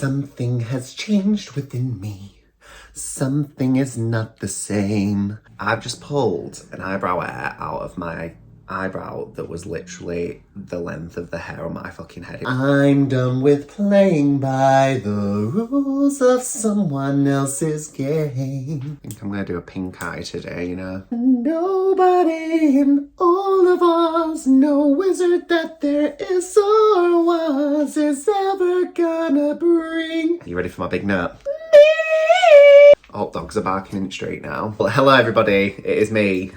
Something has changed within me. Something is not the same. I've just pulled an eyebrow hair out of my eyebrow that was literally the length of the hair on my fucking head. I'm done with playing by the rules of someone else's game. I think I'm gonna do a pink eye today, you know. Nobody in all of us, no wizard that there is or was, is ever gonna bring. You ready for my big note? Oh, dogs are barking in the street now. Well, hello everybody, it is me,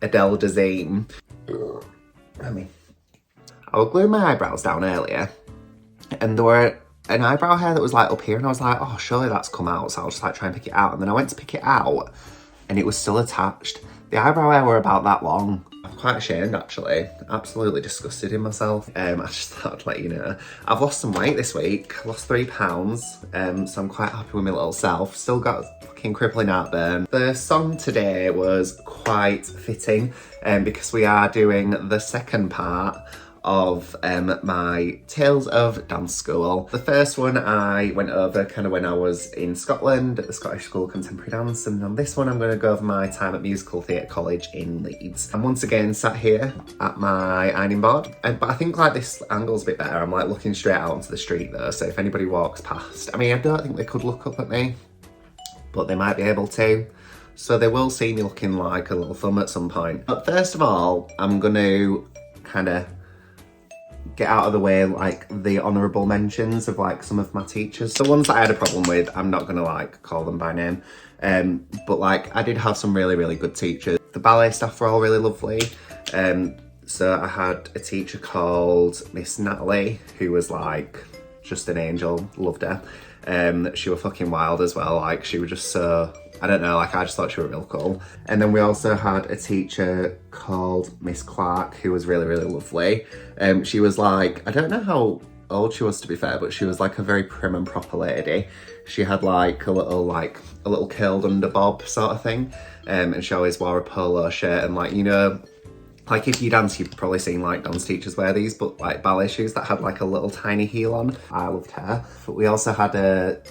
Adele Dazeem. I was gluing my eyebrows down earlier and there were an eyebrow hair that was like up here and I was like, oh, surely that's come out, so I'll just like try and pick it out. And then I went to pick it out and it was still attached. The eyebrow hair were about that long. I'm quite ashamed actually, absolutely disgusted in myself. I just thought I'd let you know. I've lost some weight this week, lost 3 pounds, so I'm quite happy with my little self. Still got a fucking crippling heartburn. The song today was quite fitting because we are doing the second part of my Tales of Dance School. The first one I went over kind of when I was in Scotland at the Scottish School of Contemporary Dance, and on this one I'm going to go over my time at Musical Theatre College in Leeds. I'm once again sat here at my ironing board, but I think like this angle's a bit better. I'm like looking straight out onto the street though, so if anybody walks past, I mean I don't think they could look up at me, but they might be able to. So they will see me looking like a little thumb at some point. But first of all, I'm going to kind of get out of the way like the honourable mentions of like some of my teachers. The ones that I had a problem with, I'm not gonna like call them by name, but like I did have some really good teachers. The ballet staff were all really lovely. So I had a teacher called Miss Natalie who was like just an angel, loved her. She was fucking wild as well, like she was just so, I don't know, like I just thought she was real cool. And then we also had a teacher called Miss Clark who was really lovely. She was like, I don't know how old she was to be fair, but she was like a very prim and proper lady. She had like a little curled under bob sort of thing, and she always wore a polo shirt and like, you know, like if you dance, you've probably seen like dance teachers wear these, but like ballet shoes that had like a little tiny heel on. I loved her. But we also had a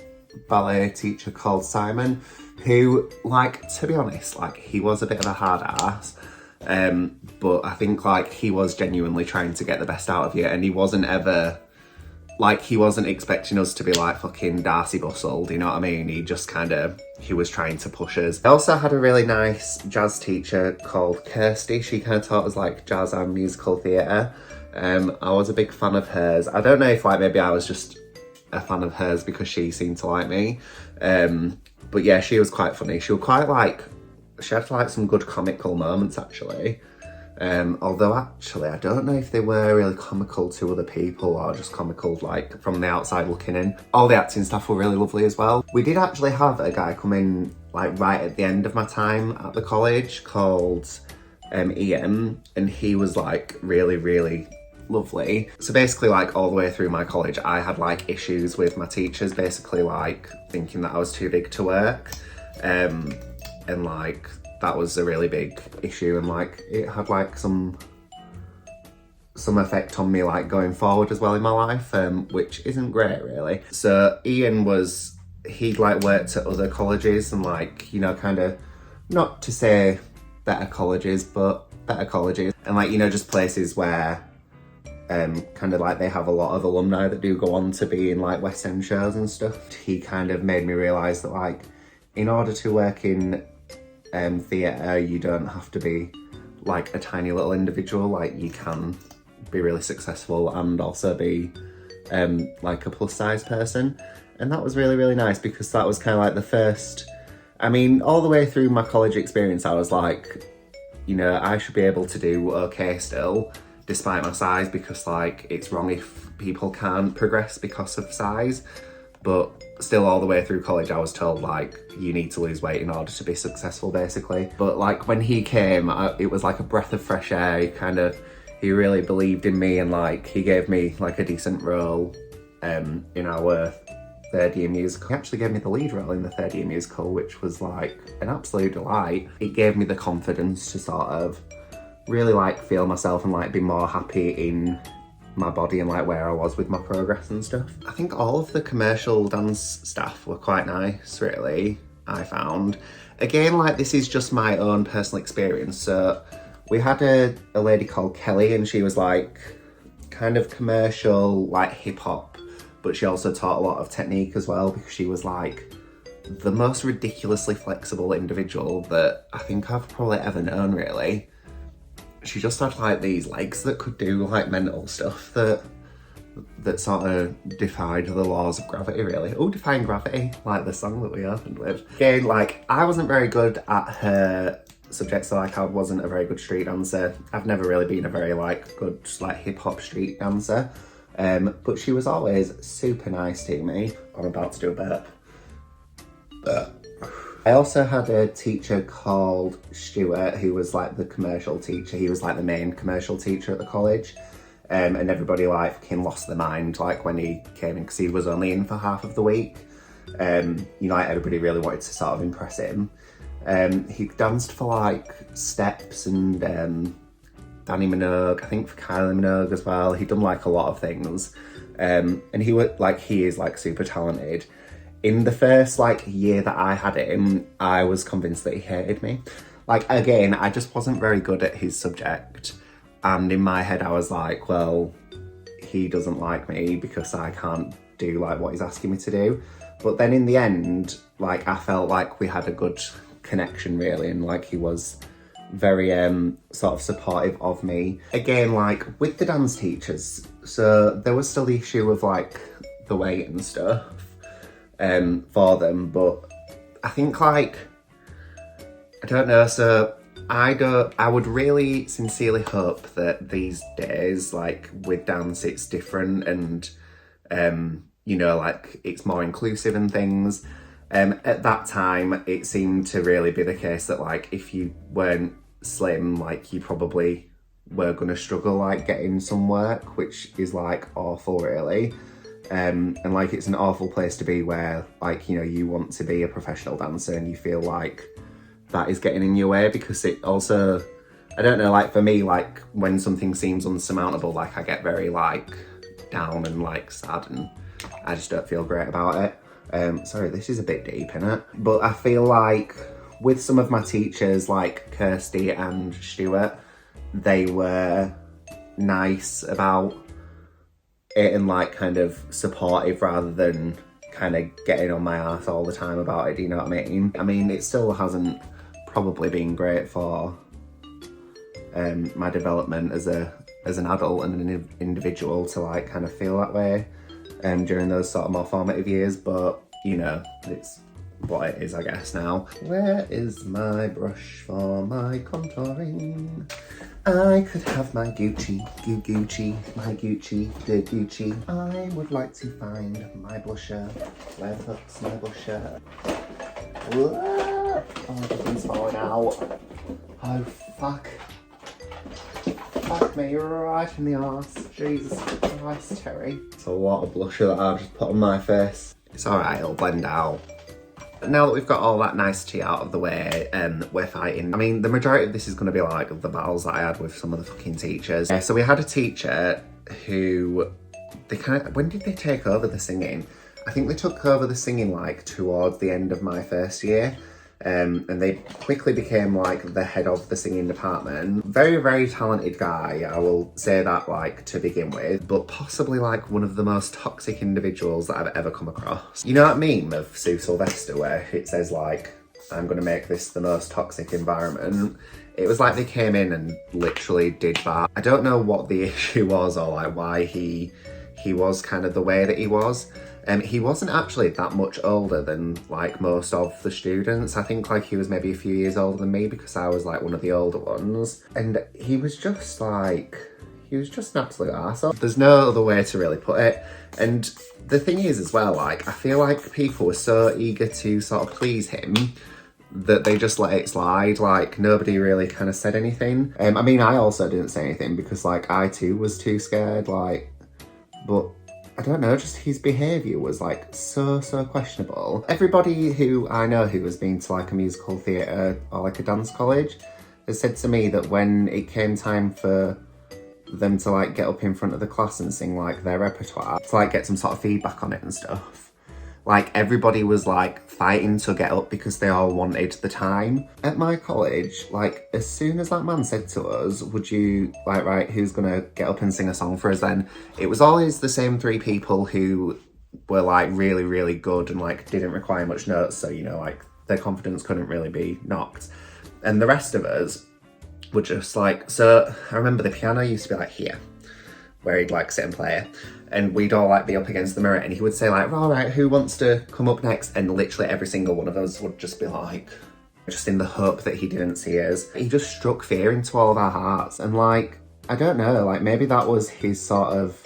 ballet teacher called Simon who, like, to be honest, like he was a bit of a hard ass. But I think like he was genuinely trying to get the best out of you, and he wasn't ever, like he wasn't expecting us to be like fucking Darcy Bustled, you know what I mean? He just kind of, he was trying to push us. I also had a really nice jazz teacher called Kirsty. She kind of taught us like jazz and musical theatre. I was a big fan of hers. I don't know if like maybe I was just a fan of hers because she seemed to like me. But yeah, she was quite funny. She was quite like, she had like some good comical moments actually. Although actually I don't know if they were really comical to other people or just comical like from the outside looking in. All the acting staff were really lovely as well. We did actually have a guy come in like right at the end of my time at the college called Ian, and he was like really lovely. So basically like all the way through my college I had like issues with my teachers, basically like thinking that I was too big to work, and like that was a really big issue, and like it had like some effect on me like going forward as well in my life, which isn't great really. So Ian was, he'd like worked at other colleges and like, you know, kind of, not to say better colleges, but better colleges, and like, you know, just places where kind of like they have a lot of alumni that do go on to be in like West End shows and stuff. He kind of made me realise that like in order to work in theatre, you don't have to be like a tiny little individual. Like you can be really successful and also be like a plus size person, and that was really nice because that was kind of like the first, I mean all the way through my college experience I was like, you know, I should be able to do okay still despite my size, because like it's wrong if people can't progress because of size. But still all the way through college I was told like you need to lose weight in order to be successful basically. But like when he came, it was like a breath of fresh air. He really believed in me, and like he gave me like a decent role in our third year musical. He actually gave me the lead role in the third year musical, which was like an absolute delight. It gave me the confidence to sort of really like feel myself and like be more happy in my body and like where I was with my progress and stuff. I think all of the commercial dance staff were quite nice, really, I found. Again, like this is just my own personal experience. So we had a lady called Kelly, and she was like kind of commercial, like hip hop, but she also taught a lot of technique as well, because she was like the most ridiculously flexible individual that I think I've probably ever known, really. She just had like these legs that could do like mental stuff that sort of defied the laws of gravity, really. Oh, Defying Gravity, like the song that we opened with. Again, like I wasn't very good at her subject, so like I wasn't a very good street dancer. I've never really been a very like good like hip hop street dancer, but she was always super nice to me. I'm about to do a burp. I also had a teacher called Stuart, who was like the commercial teacher. He was like the main commercial teacher at the college. And everybody like fucking lost their mind like when he came in, because he was only in for half of the week. You know, like everybody really wanted to sort of impress him. He danced for like Steps and Danny Minogue, I think for Kylie Minogue as well. He'd done like a lot of things. And he is like super talented. In the first like year that I had him, I was convinced that he hated me. Like again, I just wasn't very good at his subject. And in my head I was like, well, he doesn't like me because I can't do like what he's asking me to do. But then in the end, like I felt like we had a good connection, really, and like he was very sort of supportive of me. Again, like with the dance teachers, so there was still the issue of like the weight and stuff for them, but I think like, I don't know, so I would really sincerely hope that these days, like with dance, it's different and you know, like it's more inclusive and things. At that time, it seemed to really be the case that like if you weren't slim, like you probably were gonna struggle like getting some work, which is like awful, really. And like it's an awful place to be where like, you know, you want to be a professional dancer and you feel like that is getting in your way, because it also, I don't know, like for me, like when something seems unsurmountable, like I get very like down and like sad, and I just don't feel great about it. Sorry, this is a bit deep, innit? But I feel like with some of my teachers, like Kirsty and Stuart, they were nice about it and like kind of supportive rather than kind of getting on my ass all the time about it, do you know what I mean? I mean, it still hasn't probably been great for my development as an adult and an individual to like kind of feel that way during those sort of more formative years, but you know, it's what it is, I guess, now. Where is my brush for my contouring? I could have my Gucci, my Gucci, the Gucci. I would like to find my blusher. Where the fuck's my blusher? Whoa. Oh, everything's falling out. Oh, fuck. Fuck me, right in the arse. Jesus Christ, Terry. It's a lot of blusher that I've just put on my face. It's alright, it'll blend out. Now that we've got all that nicety out of the way, we're fighting. I mean, the majority of this is going to be like the battles that I had with some of the fucking teachers. So we had a teacher who, they kind of, when did they take over the singing? I think they took over the singing like towards the end of my first year. And they quickly became like the head of the singing department. Very, very talented guy, I will say that like to begin with, but possibly like one of the most toxic individuals that I've ever come across. You know that meme of Sue Sylvester where it says like, I'm gonna make this the most toxic environment? It was like they came in and literally did that. I don't know what the issue was or like why he was kind of the way that he was. He wasn't actually that much older than like most of the students. I think like he was maybe a few years older than me because I was like one of the older ones. And he was just like, he was just an absolute arsehole. There's no other way to really put it. And the thing is as well, like I feel like people were so eager to sort of please him that they just let it slide. Like nobody really kind of said anything. I mean, I also didn't say anything because like I too was too scared, like, but I don't know, just his behaviour was like so questionable. Everybody who I know who has been to like a musical theatre or like a dance college has said to me that when it came time for them to like get up in front of the class and sing like their repertoire to like get some sort of feedback on it and stuff. Like everybody was like fighting to get up because they all wanted the time. At my college, like as soon as that man said to us, would you like, right, who's gonna get up and sing a song for us then? It was always the same 3 people who were like really, really good and like didn't require much notes. So, you know, like their confidence couldn't really be knocked. And the rest of us were just like, so I remember the piano used to be like here, where he'd like sit and play. And we'd all like be up against the mirror and he would say like, all right, who wants to come up next? And literally every single one of us would just be like, just in the hope that he didn't see us. He just struck fear into all of our hearts. And like, I don't know, like maybe that was his sort of,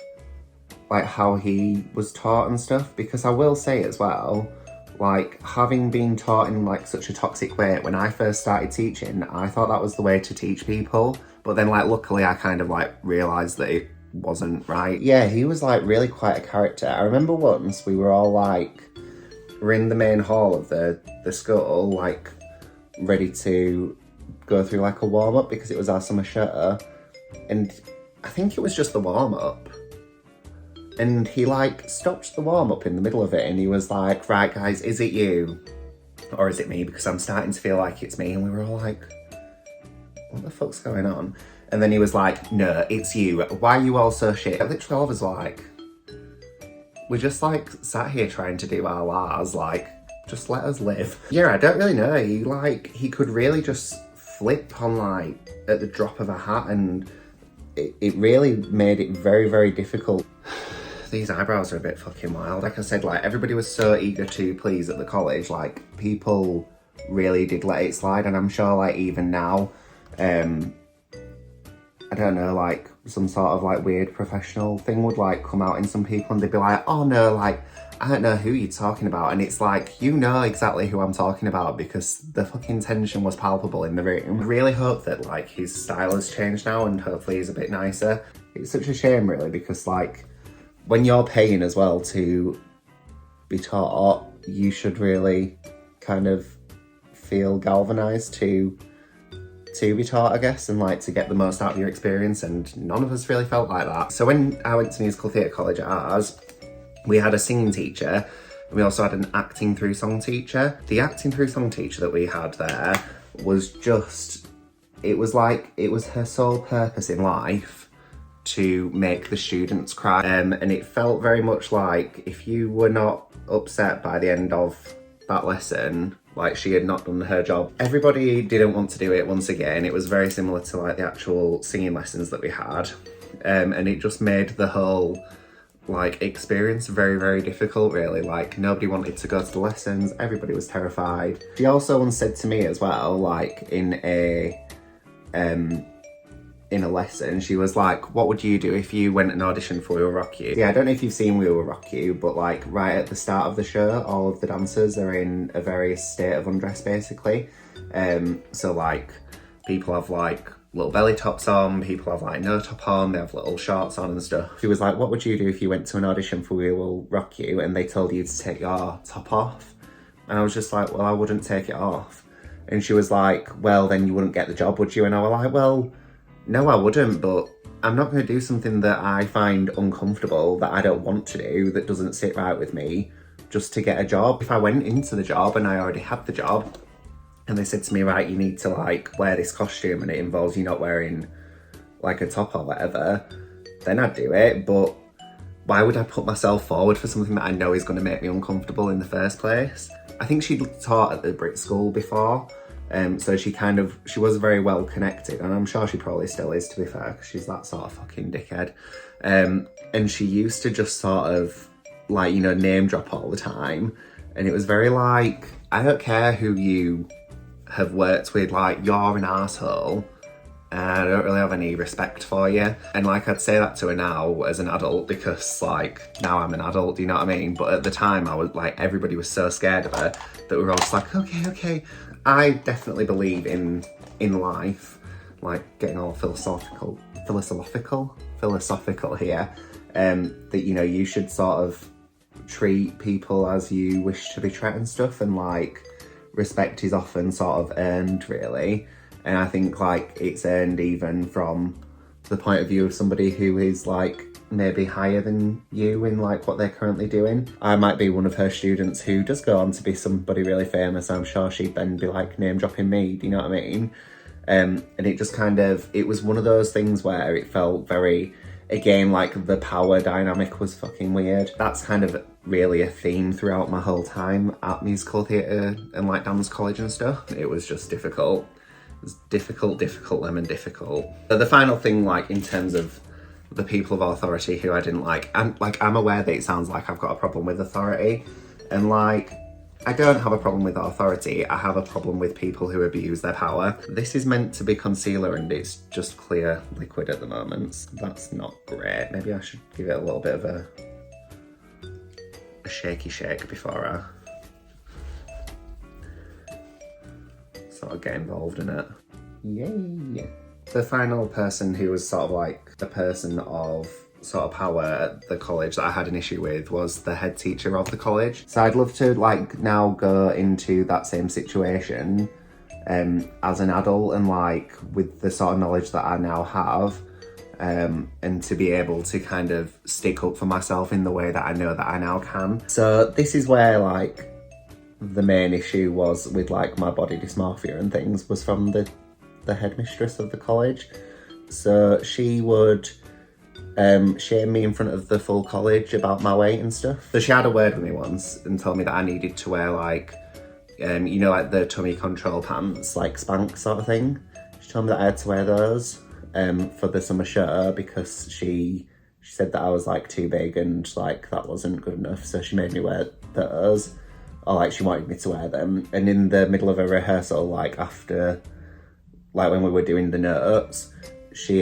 like how he was taught and stuff. Because I will say as well, like having been taught in like such a toxic way, when I first started teaching, I thought that was the way to teach people. But then like, luckily I kind of like realised that it wasn't right. Yeah, he was like really quite a character. I remember once we were all like, we're in the main hall of the school, like ready to go through like a warm-up because it was our summer show. And I think it was just the warm-up. And he like stopped the warm-up in the middle of it and he was like, right guys, is it you? Or is it me? Because I'm starting to feel like it's me. And we were all like, what the fuck's going on? And then he was like, no, it's you. Why are you all so shit? Literally all of us were like, we're just like sat here trying to do our Lars, like, just let us live. Yeah, I don't really know. He could really just flip on like at the drop of a hat and it really made it very, very difficult. These eyebrows are a bit fucking wild. Like I said, like everybody was so eager to please at the college. Like people really did let it slide. And I'm sure like even now, I don't know, like some sort of like weird professional thing would like come out in some people and they'd be like, oh no, like, I don't know who you're talking about. And it's like, you know exactly who I'm talking about because the fucking tension was palpable in the room. I really hope that like his style has changed now and hopefully he's a bit nicer. It's such a shame really because like when you're paying as well to be taught, you should really kind of feel galvanised to be taught, I guess, and like to get the most out of your experience, and none of us really felt like that. So when I went to musical theatre college at ours, we had a singing teacher and we also had an acting through song teacher. The acting through song teacher that we had there was just, it was like, it was her sole purpose in life to make the students cry. And it felt very much like if you were not upset by the end of that lesson, like she had not done her job. Everybody didn't want to do it once again. It was very similar to like the actual singing lessons that we had. And it just made the whole like experience very, very difficult really. Like nobody wanted to go to the lessons. Everybody was terrified. She also once said to me as well, like in a lesson, she was like, what would you do if you went and auditioned for We Will Rock You? Yeah, I don't know if you've seen We Will Rock You, but like right at the start of the show, all of the dancers are in a various state of undress basically. So like people have like little belly tops on, people have like no top on, they have little shorts on and stuff. She was like, what would you do if you went to an audition for We Will Rock You and they told you to take your top off? And I was just like, well, I wouldn't take it off. And she was like, well, then you wouldn't get the job, would you? And I was like, well, no, I wouldn't, but I'm not going to do something that I find uncomfortable, that I don't want to do, that doesn't sit right with me, just to get a job. If I went into the job and I already had the job, and they said to me, right, you need to like wear this costume and it involves you not wearing like a top or whatever, then I'd do it. But why would I put myself forward for something that I know is going to make me uncomfortable in the first place? I think she'd taught at the Brit School before. So she was very well connected, and I'm sure she probably still is, to be fair, because she's that sort of fucking dickhead. And she used to just sort of like, you know, name drop all the time. And it was very like, I don't care who you have worked with, like you're an arsehole and I don't really have any respect for you. And like I'd say that to her now as an adult because like now I'm an adult, you know what I mean? But at the time I was like, everybody was so scared of her that we were all just like, okay. I definitely believe in life, like getting all philosophical here, that, you know, you should sort of treat people as you wish to be treated and stuff, and like respect is often sort of earned really. And I think like it's earned even from the point of view of somebody who is like maybe higher than you in like what they're currently doing. I might be one of her students who does go on to be somebody really famous. I'm sure she'd then be like name dropping me, do you know what I mean? And it just kind of, it was one of those things where it felt very, again, like the power dynamic was fucking weird. That's kind of really a theme throughout my whole time at musical theatre and like dance college and stuff. It was just difficult. It was difficult, lemon difficult. But the final thing, like in terms of the people of authority who I didn't like, and like I'm aware that it sounds like I've got a problem with authority, and like I don't have a problem with authority, I have a problem with people who abuse their power. This is meant to be concealer and it's just clear liquid at the moment. That's not great. Maybe I should give it a little bit of a shaky shake before I sort of get involved in it. Yay! The final person who was sort of like the person of sort of power at the college that I had an issue with was the head teacher of the college. So I'd love to like now go into that same situation as an adult and like with the sort of knowledge that I now have, and to be able to kind of stick up for myself in the way that I know that I now can. So this is where like the main issue was with like my body dysmorphia and things was from the headmistress of the college. So she would shame me in front of the full college about my weight and stuff. So she had a word with me once and told me that I needed to wear like, you know, like the tummy control pants, like Spanx sort of thing. She told me that I had to wear those for the summer show because she said that I was like too big and like that wasn't good enough. So she made me wear those, or like she wanted me to wear them. And in the middle of a rehearsal, like after, like when we were doing the notes, she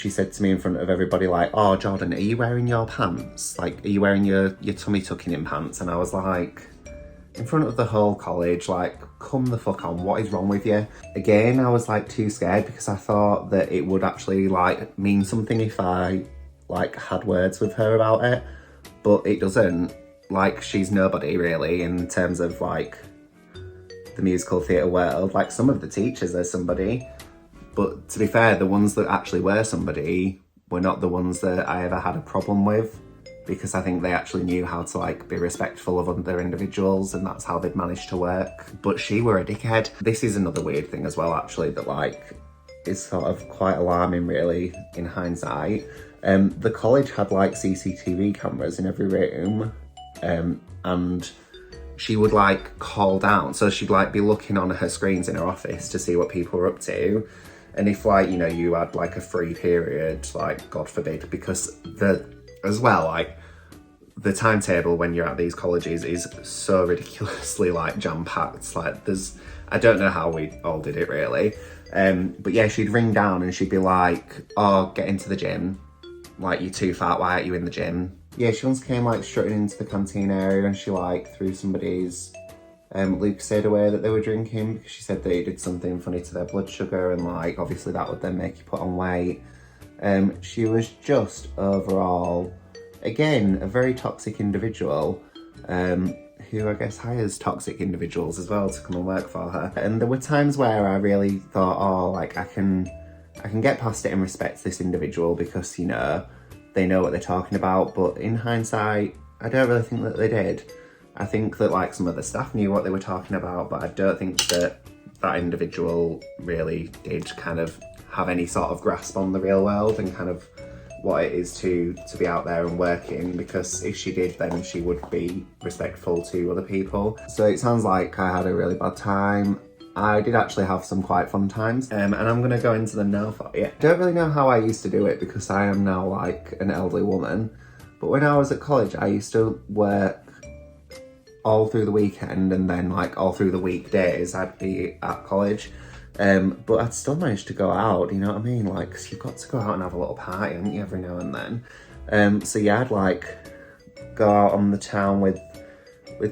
said to me in front of everybody like, "Oh, Jordan, are you wearing your pants? Like, are you wearing your tummy tucking in pants?" And I was like, in front of the whole college, like, come the fuck on, what is wrong with you? Again, I was like too scared because I thought that it would actually like mean something if I like had words with her about it, but it doesn't. Like, she's nobody really in terms of like the musical theatre world. Like, some of the teachers are somebody, but to be fair, the ones that actually were somebody were not the ones that I ever had a problem with, because I think they actually knew how to like be respectful of other individuals and that's how they'd managed to work. But she were a dickhead. This is another weird thing as well actually that like is sort of quite alarming really in hindsight. The college had like CCTV cameras in every room, and she would like call down. So she'd like be looking on her screens in her office to see what people were up to. And if like, you know, you had like a free period, like God forbid, because as well, like the timetable when you're at these colleges is so ridiculously like jam-packed. Like I don't know how we all did it really. But yeah, she'd ring down and she'd be like, "Oh, get into the gym. Like, you're too fat, why aren't you in the gym?" Yeah, she once came like strutting into the canteen area and she like threw somebody's Lucozade away that they were drinking because she said that it did something funny to their blood sugar and like obviously that would then make you put on weight. She was just overall, again, a very toxic individual who I guess hires toxic individuals as well to come and work for her. And there were times where I really thought, oh, like I can get past it and respect this individual because, you know, they know what they're talking about. But in hindsight, I don't really think that they did. I think that like some of the staff knew what they were talking about, but I don't think that that individual really did kind of have any sort of grasp on the real world and kind of what it is to be out there and working, because if she did, then she would be respectful to other people. So it sounds like I had a really bad time. I did actually have some quite fun times, and I'm gonna go into them now for you. Don't really know how I used to do it because I am now like an elderly woman, but when I was at college, I used to work all through the weekend and then like all through the weekdays I'd be at college. But I'd still manage to go out, you know what I mean? Like, 'cause you've got to go out and have a little party, haven't you, every now and then? So yeah, I'd like go out on the town with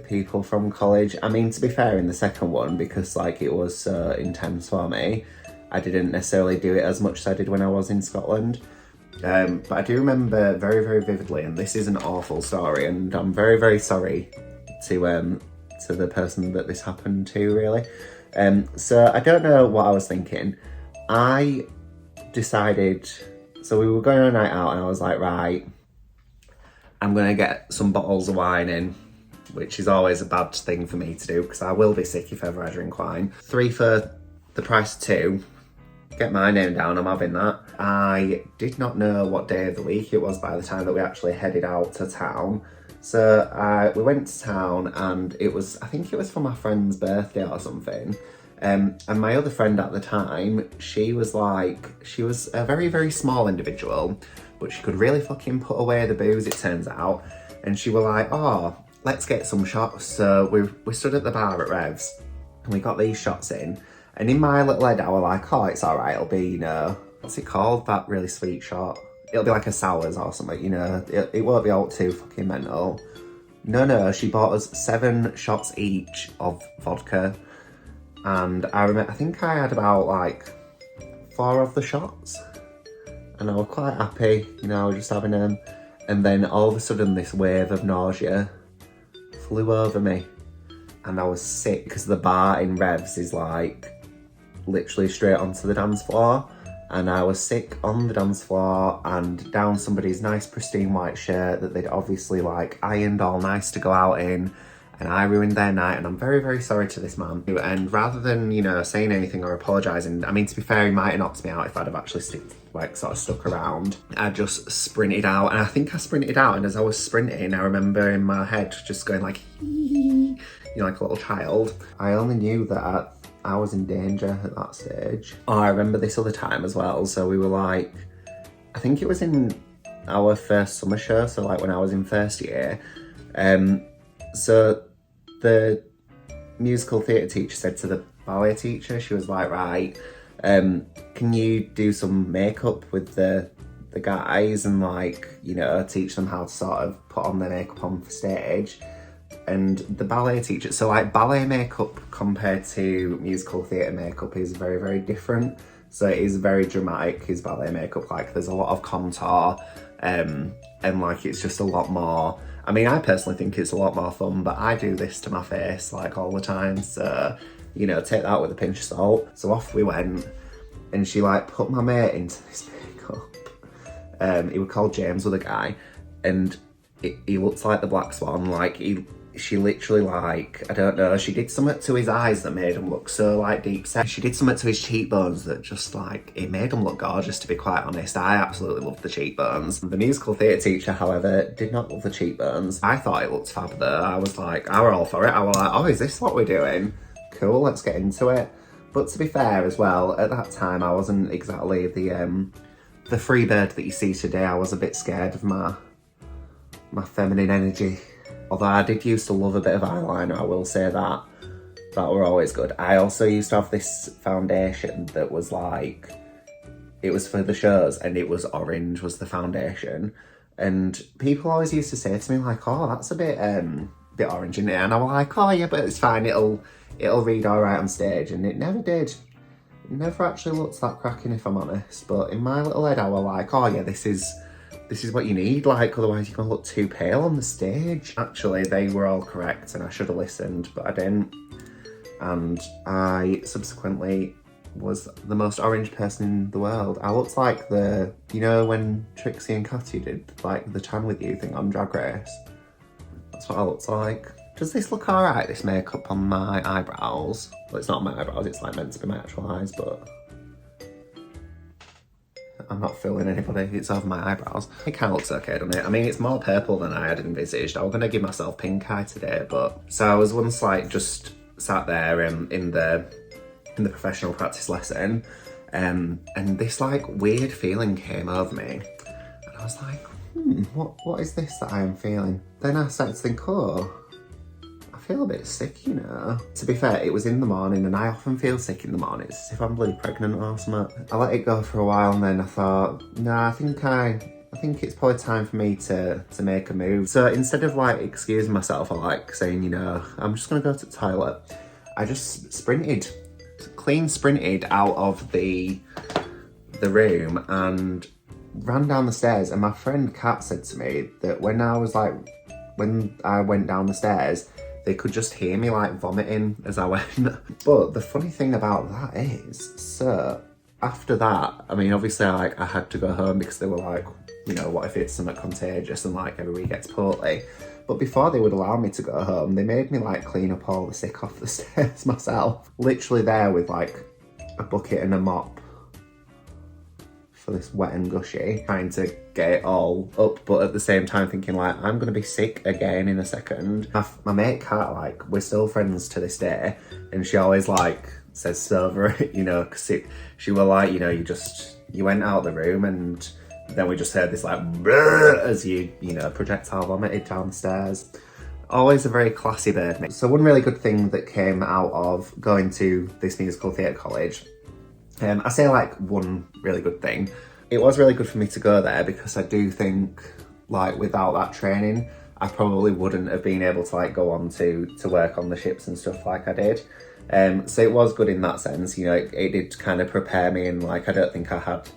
people from college. I mean, to be fair, in the second one, because like it was so intense for me, I didn't necessarily do it as much as I did when I was in Scotland. But I do remember very, very vividly, and this is an awful story, and I'm very, very sorry to the person that this happened to, really. So I don't know what I was thinking. I decided So we were going on a night out and I was like, right, I'm going to get some bottles of wine in, which is always a bad thing for me to do because I will be sick if ever I drink wine. 3 for the price of 2. Get my name down, I'm having that. I did not know what day of the week it was by the time that we actually headed out to town. So we went to town and I think it was for my friend's birthday or something. And my other friend at the time, she was a very, very small individual, but she could really fucking put away the booze, it turns out. And she was like, oh, let's get some shots. So we stood at the bar at Rev's and we got these shots in. And in my little head, I was like, oh, it's all right. It'll be, you know, what's it called? That really sweet shot. It'll be like a sours or something, you know. It won't be all too fucking mental. No, she bought us 7 shots each of vodka. And I think I had about like 4 of the shots. And I was quite happy, you know, just having them. And then all of a sudden this wave of nausea flew over me. And I was sick because the bar in Rev's is like literally straight onto the dance floor. And I was sick on the dance floor and down somebody's nice pristine white shirt that they'd obviously like ironed all nice to go out in. And I ruined their night, and I'm very, very sorry to this man. And rather than, you know, saying anything or apologising, I mean, to be fair, he might have knocked me out if I'd have actually stuck around. I just sprinted out, and I think I sprinted out, and as I was sprinting, I remember in my head just going like, you know, like a little child. I only knew that I was in danger at that stage. Oh, I remember this other time as well. So we were like, I think it was in our first summer show, so like when I was in first year. So the musical theatre teacher said to the ballet teacher, she was like, right, can you do some makeup with the guys and like, you know, teach them how to sort of put on their makeup on stage? And the ballet teacher, so like ballet makeup compared to musical theatre makeup is very, very different. So it is very dramatic, his ballet makeup, like there's a lot of contour, and like it's just a lot more, I mean, I personally think it's a lot more fun, but I do this to my face like all the time. So, you know, take that with a pinch of salt. So off we went and she like put my mate into this makeup. He was called James with a guy and he looks like the Black Swan. Like she literally like, I don't know, she did something to his eyes that made him look so like deep set. She did something to his cheekbones that just like, it made him look gorgeous, to be quite honest. I absolutely loved the cheekbones. The musical theatre teacher, however, did not love the cheekbones. I thought it looked fab though. I was like, I were all for it. I was like, oh, is this what we're doing? Cool, let's get into it. But to be fair as well, at that time I wasn't exactly the free bird that you see today. I was a bit scared of my feminine energy. Although I did used to love a bit of eyeliner, I will say that. That were always good. I also used to have this foundation that was like, it was for the shows and it was orange was the foundation. And people always used to say to me like, oh, that's a bit orange in it. And I was like, oh yeah, but it's fine. It'll read all right on stage. And it never did. It never actually looked that cracking if I'm honest. But in my little head, I was like, oh yeah, this is what you need, like, otherwise you're gonna look too pale on the stage. Actually, they were all correct and I should have listened, but I didn't. And I subsequently was the most orange person in the world. I looked like you know when Trixie and Katy did like the Tan With You thing on Drag Race? That's what I looked like. Does this look alright, this makeup on my eyebrows? Well, it's not my eyebrows, it's like meant to be my actual eyes, but I'm not fooling anybody, it's over my eyebrows. It kind of looks okay, doesn't it? I mean, it's more purple than I had envisaged. I was going to give myself pink eye today, but... So I was once like just sat there in the professional practice lesson, and this like weird feeling came over me. And I was like, what is this that I am feeling? Then I started to think, oh, I feel a bit sick, you know. To be fair, it was in the morning and I often feel sick in the mornings, as if I'm bloody pregnant or something. I let it go for a while and then I thought, nah, I think it's probably time for me to make a move. So instead of like excusing myself or like saying, you know, I'm just gonna go to the toilet, I just clean sprinted out of the room and ran down the stairs. And my friend Kat said to me that when I went down the stairs, they could just hear me like vomiting as I went. But the funny thing about that is, so after that, I mean, obviously I had to go home because they were like, you know, what if it's something contagious and like everybody gets poorly. But before they would allow me to go home, they made me like clean up all the sick off the stairs myself. Literally there with like a bucket and a mop for this wet and gushy, trying to get it all up, but at the same time thinking like, I'm gonna be sick again in a second. My mate Kat, like, we're still friends to this day, and she always like says over it, you know, because she were like, you know, you went out the room and then we just heard this like as you know, projectile vomited downstairs. Always a very classy bird. So one really good thing that came out of going to this musical theatre college, I say like one really good thing, it was really good for me to go there because I do think like without that training, I probably wouldn't have been able to like go on to work on the ships and stuff like I did. So it was good in that sense, you know, it did kind of prepare me, and like I don't think I had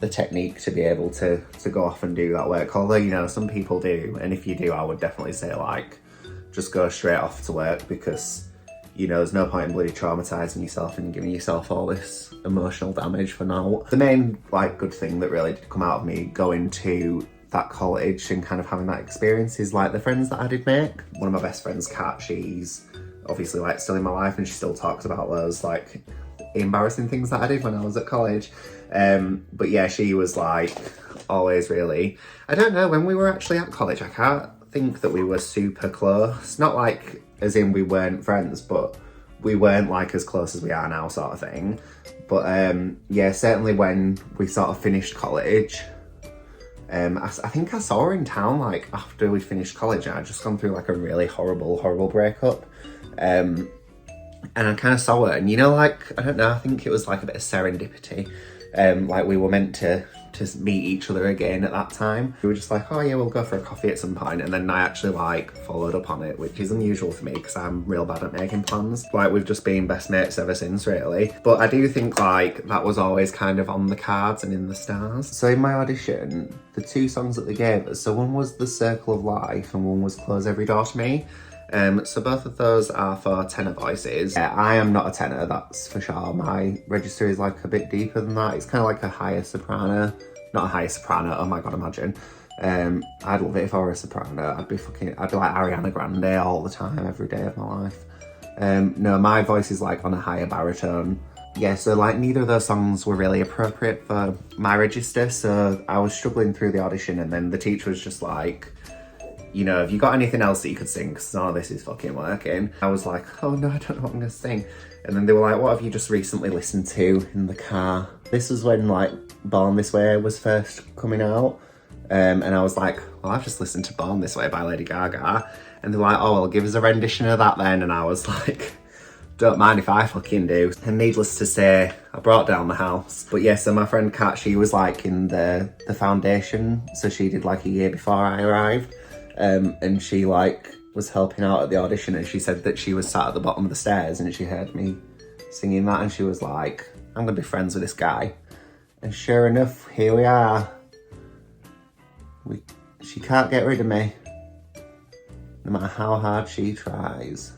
the technique to be able to go off and do that work, although, you know, some people do, and if you do, I would definitely say like just go straight off to work, because, you know, there's no point in bloody traumatising yourself and giving yourself all this emotional damage for now. The main like good thing that really did come out of me going to that college and kind of having that experience is like the friends that I did make. One of my best friends, Kat, she's obviously like still in my life, and she still talks about those like embarrassing things that I did when I was at college. But yeah, she was like always really, I don't know, when we were actually at college, I can't think that we were super close. Not like as in we weren't friends, but we weren't like as close as we are now sort of thing. But yeah, certainly when we sort of finished college, I think I saw her in town like after we finished college, and I'd just gone through like a really horrible breakup. And I kind of saw her, and you know, like, I don't know, I think it was like a bit of serendipity. Like we were meant to meet each other again at that time. We were just like, oh yeah, we'll go for a coffee at some point. And then I actually like followed up on it, which is unusual for me because I'm real bad at making plans. Like we've just been best mates ever since, really. But I do think like that was always kind of on the cards and in the stars. So in my audition, the two songs that they gave us, so one was The Circle of Life and one was Close Every Door to Me. So both of those are for tenor voices. Yeah, I am not a tenor, that's for sure. My register is like a bit deeper than that. It's kind of like a higher soprano. Not a higher soprano, oh my god, imagine. I'd love it if I were a soprano. I'd be like Ariana Grande all the time, every day of my life. No, my voice is like on a higher baritone. Yeah, so like neither of those songs were really appropriate for my register, so I was struggling through the audition, and then the teacher was just like, you know, have you got anything else that you could sing? Because none of this is fucking working. I was like, oh no, I don't know what I'm gonna sing. And then they were like, what have you just recently listened to in the car? This was when like Born This Way was first coming out. And I was like, well, I've just listened to Born This Way by Lady Gaga. And they're like, oh, well, give us a rendition of that then. And I was like, don't mind if I fucking do. And needless to say, I brought down the house. But yeah, so my friend Kat, she was like in the foundation. So she did like a year before I arrived. And she like was helping out at the audition, and she said that she was sat at the bottom of the stairs and she heard me singing that, and she was like, I'm gonna be friends with this guy. And sure enough, here we are. She can't get rid of me, no matter how hard she tries.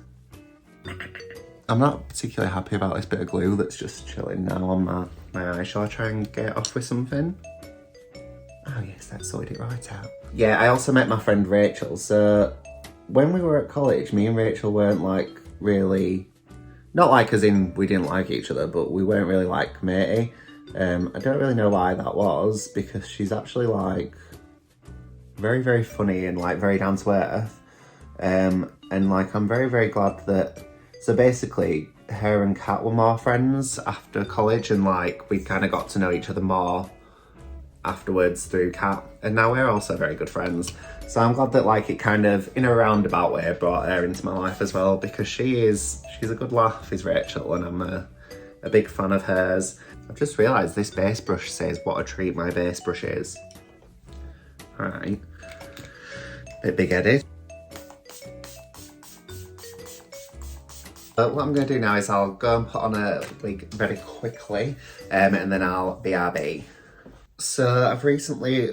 I'm not particularly happy about this bit of glue that's just chilling now on my eye. Shall I try and get it off with something? Oh yes, that sorted it right out. Yeah, I also met my friend Rachel. So when we were at college, me and Rachel weren't like really, not like as in we didn't like each other, but we weren't really like matey. I don't really know why that was, because she's actually like very funny and like very down to earth. And like I'm very glad that, so basically her and Kat were more friends after college, and like we kind of got to know each other more afterwards through Kat, and now we're also very good friends. So I'm glad that like it kind of in a roundabout way brought her into my life as well, because she's a good laugh, is Rachel, and I'm a big fan of hers. I've just realised this base brush says what a treat my base brush is. Alright, bit big-headed. But what I'm going to do now is I'll go and put on a wig very quickly, and then I'll BRB. So I've recently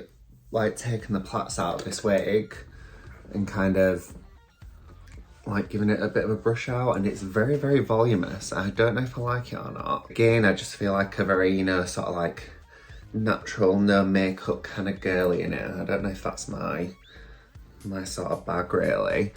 like taken the plaits out of this wig and kind of like giving it a bit of a brush out, and it's very, very voluminous. I don't know if I like it or not. Again, I just feel like a very, you know, sort of like natural, no makeup kind of girly in it. I don't know if that's my sort of bag really.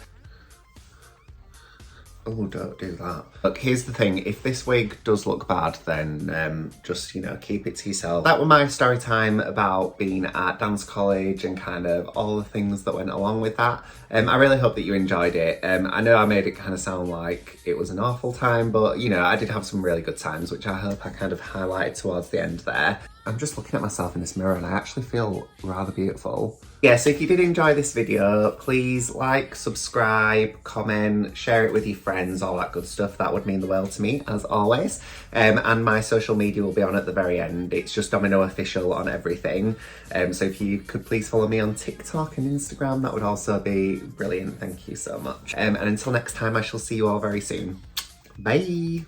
Oh, don't do that. Look, here's the thing. If this wig does look bad, then just, you know, keep it to yourself. That was my story time about being at dance college and kind of all the things that went along with that. I really hope that you enjoyed it. I know I made it kind of sound like it was an awful time, but, you know, I did have some really good times, which I hope I kind of highlighted towards the end there. I'm just looking at myself in this mirror and I actually feel rather beautiful. Yeah, so if you did enjoy this video, please like, subscribe, comment, share it with your friends, all that good stuff. That would mean the world to me, as always. And my social media will be on at the very end. It's just Domino Official on everything. So if you could please follow me on TikTok and Instagram, that would also be brilliant. Thank you so much. And until next time, I shall see you all very soon. Bye.